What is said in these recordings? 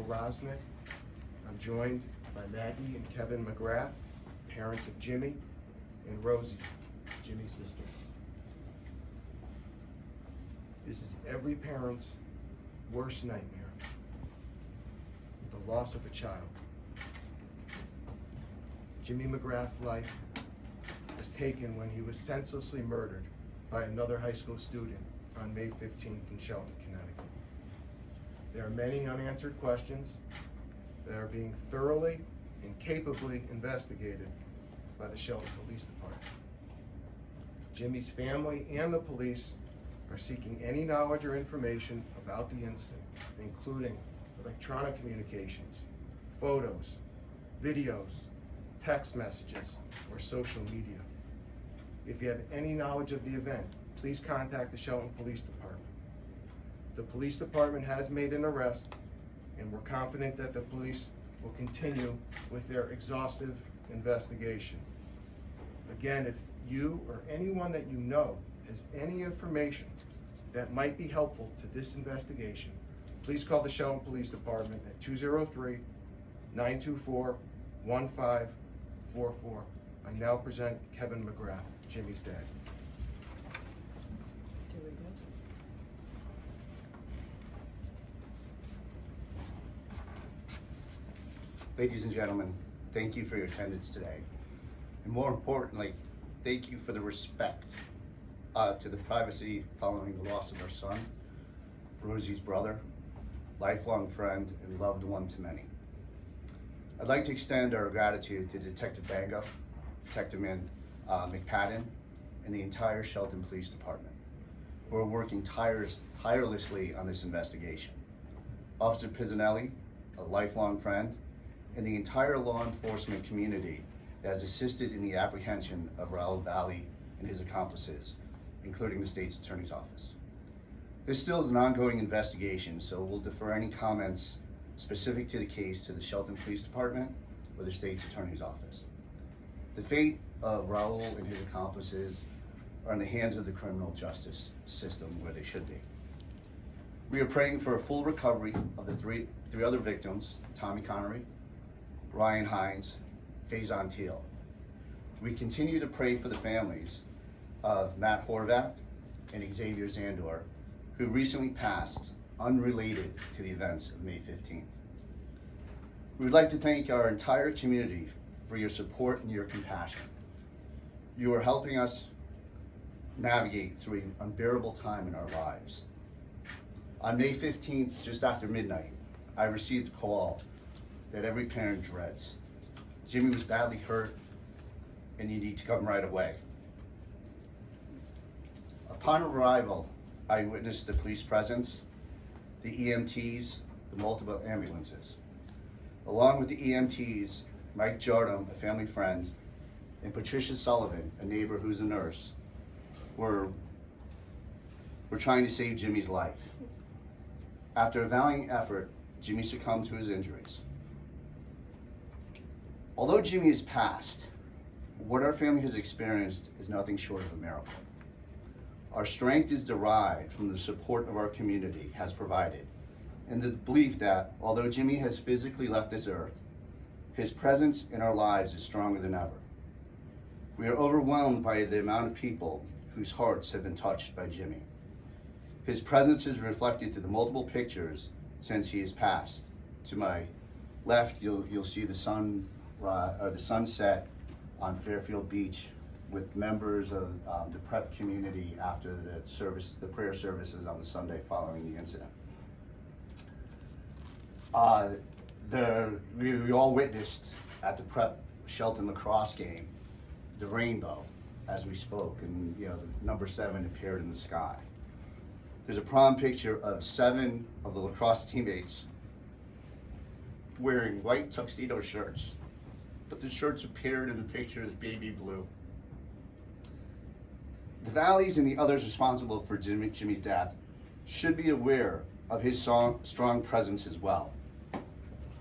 Rosnick. I'm joined by Maggie and Kevin McGrath, parents of Jimmy, and Rosie, Jimmy's sister. This is every parent's worst nightmare, the loss of a child. Jimmy McGrath's life was taken when he was senselessly murdered by another high school student on May 15th in Shelton, Connecticut. There are many unanswered questions that are being thoroughly and capably investigated by the Shelton Police Department. Jimmy's family and the police are seeking any knowledge or information about the incident, including electronic communications, photos, videos, text messages, or social media. If you have any knowledge of the event, please contact the Shelton Police Department. The police department has made an arrest, and we're confident that the police will continue with their exhaustive investigation. Again, if you or anyone that you know has any information that might be helpful to this investigation, please call the Shelton Police Department at 203-924-1544. I now present Kevin McGrath, Jimmy's dad. Ladies and gentlemen, thank you for your attendance today. And more importantly, thank you for the respect to the privacy following the loss of our son, Rosie's brother, lifelong friend, and loved one to many. I'd like to extend our gratitude to Detective Bango, Detective McPadden, and the entire Shelton Police Department, who are working tirelessly on this investigation. Officer Pizzanelli, a lifelong friend, and the entire law enforcement community that has assisted in the apprehension of Raul Valley and his accomplices, including the state's attorney's office. This still is an ongoing investigation, so we'll defer any comments specific to the case to the Shelton Police Department or the state's attorney's office. The fate of Raul and his accomplices are in the hands of the criminal justice system, where they should be. We are praying for a full recovery of the three other victims, Tommy Connery, Ryan Hines, Faison Teal. We continue to pray for the families of Matt Horvath and Xavier Zandor, who recently passed unrelated to the events of May 15th. We would like to thank our entire community for your support and your compassion. You are helping us navigate through an unbearable time in our lives. On May 15th, just after midnight, I received a call that every parent dreads. Jimmy was badly hurt and you need to come right away. Upon arrival, I witnessed the police presence, the EMTs, the multiple ambulances. Along with the EMTs, Mike Jardum, a family friend, and Patricia Sullivan, a neighbor who's a nurse, were trying to save Jimmy's life. After a valiant effort, Jimmy succumbed to his injuries. Although Jimmy has passed, what our family has experienced is nothing short of a miracle. Our strength is derived from the support of our community has provided, and the belief that although Jimmy has physically left this earth, his presence in our lives is stronger than ever. We are overwhelmed by the amount of people whose hearts have been touched by Jimmy. His presence is reflected to the multiple pictures since he has passed. To my left, you'll see the sunset on Fairfield Beach with members of the prep community after the prayer services on the Sunday following the incident. We all witnessed at the prep Shelton lacrosse game the rainbow as we spoke, and the number 7 appeared in the sky. There's a prom picture of 7 of the lacrosse teammates wearing white tuxedo shirts, but the shirts appeared in the picture as baby blue. The Valleys and the others responsible for Jimmy's death should be aware of his strong presence as well.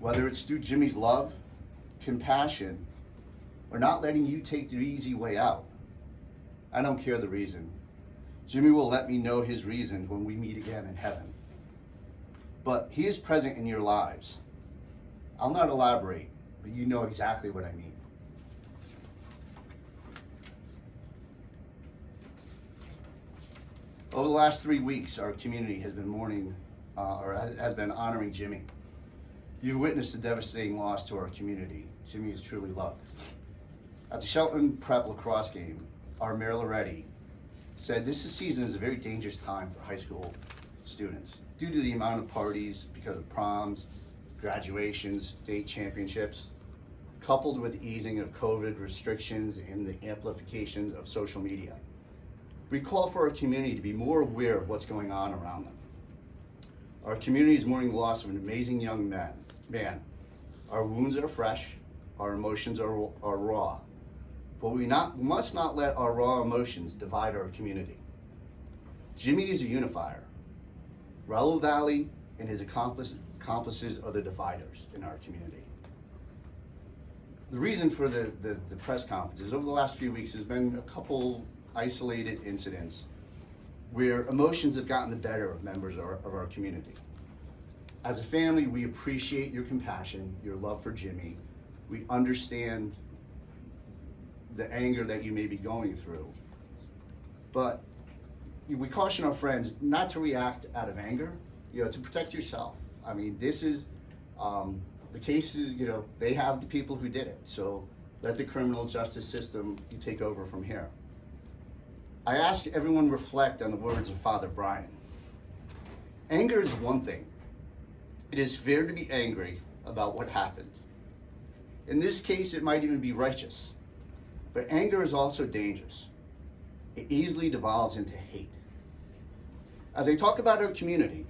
Whether it's through Jimmy's love, compassion, or not letting you take the easy way out. I don't care the reason. Jimmy will let me know his reasons when we meet again in heaven. But he is present in your lives, I'll not elaborate, but you know exactly what I mean. Over the last 3 weeks, our community has been mourning, has been honoring Jimmy. You've witnessed the devastating loss to our community. Jimmy is truly loved. At the Shelton Prep lacrosse game, our Mayor Loretti said this season is a very dangerous time for high school students due to the amount of parties because of proms, graduations, state championships, coupled with the easing of COVID restrictions and the amplification of social media. We call for our community to be more aware of what's going on around them. Our community is mourning the loss of an amazing young man. Our wounds are fresh, our emotions are raw, but we must not let our raw emotions divide our community. Jimmy is a unifier. Raul Valley and his accomplices are the dividers in our community. The reason for the press conference is over the last few weeks there's been a couple isolated incidents where emotions have gotten the better of members of our community. As a family, we appreciate your compassion, your love for Jimmy. We understand the anger that you may be going through. But we caution our friends not to react out of anger, to protect yourself. I mean, this is, the cases, they have the people who did it. So let the criminal justice system take over from here. I ask everyone reflect on the words of Father Brian. Anger is one thing. It is fair to be angry about what happened. In this case, it might even be righteous. But anger is also dangerous. It easily devolves into hate. As I talk about our community,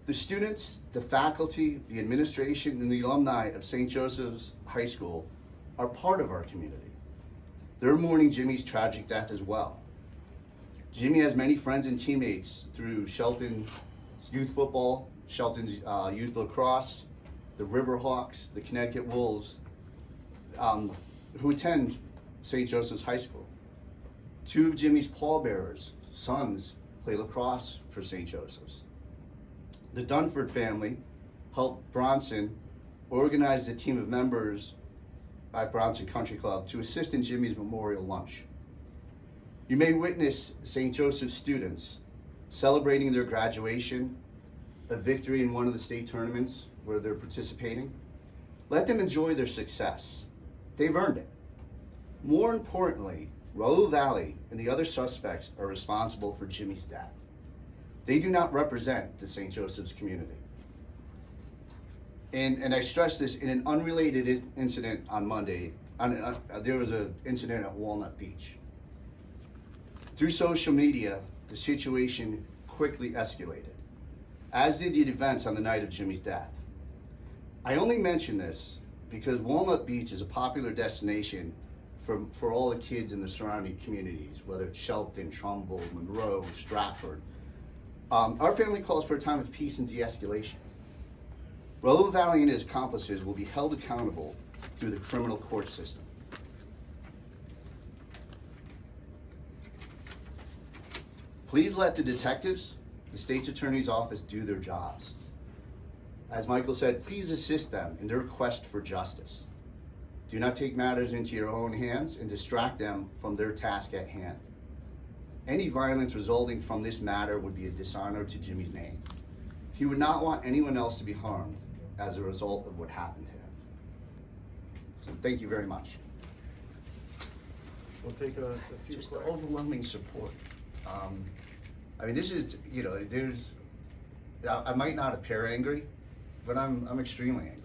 the students, the faculty, the administration, and the alumni of St. Joseph's High School are part of our community. They're mourning Jimmy's tragic death as well. Jimmy has many friends and teammates through Shelton's youth football, Shelton's youth lacrosse, the Riverhawks, the Connecticut Wolves, who attend St. Joseph's High School. 2 of Jimmy's pallbearers' sons play lacrosse for St. Joseph's. The Dunford family helped Bronson organize a team of members at Bronson Country Club to assist in Jimmy's memorial lunch. You may witness St. Joseph's students celebrating their graduation, a victory in one of the state tournaments where they're participating. Let them enjoy their success. They've earned it. More importantly, Raul Valley and the other suspects are responsible for Jimmy's death. They do not represent the St. Joseph's community. And I stress this, in an unrelated incident on Monday, there was an incident at Walnut Beach. Through social media, the situation quickly escalated, as did the events on the night of Jimmy's death. I only mention this because Walnut Beach is a popular destination for all the kids in the surrounding communities, whether it's Shelton, Trumbull, Monroe, Stratford. Our family calls for a time of peace and de-escalation. Raul Valley and his accomplices will be held accountable through the criminal court system. Please let the detectives, the state's attorney's office do their jobs. As Michael said, please assist them in their quest for justice. Do not take matters into your own hands and distract them from their task at hand. Any violence resulting from this matter would be a dishonor to Jimmy's name. He would not want anyone else to be harmed as a result of what happened to him. So thank you very much. We'll take a few Just the questions. overwhelming support. I mean, this is, I might not appear angry, but I'm extremely angry.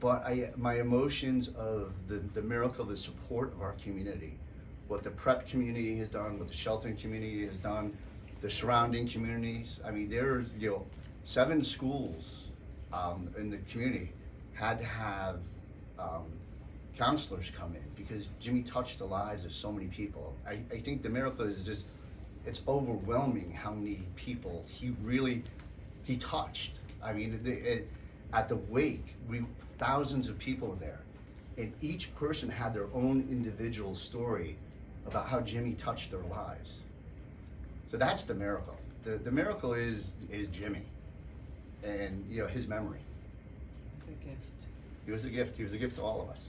But my emotions of the miracle, the support of our community, what the prep community has done, what the Shelton community has done, the surrounding communities. I mean, there's 7 schools in the community had to have counselors come in because Jimmy touched the lives of so many people. I think the miracle is just, it's overwhelming how many people he touched. I mean, at the wake, thousands of people were there, and each person had their own individual story about how Jimmy touched their lives. So that's the miracle. The miracle is Jimmy and his memory. a gift. He was a gift. He was a gift to all of us.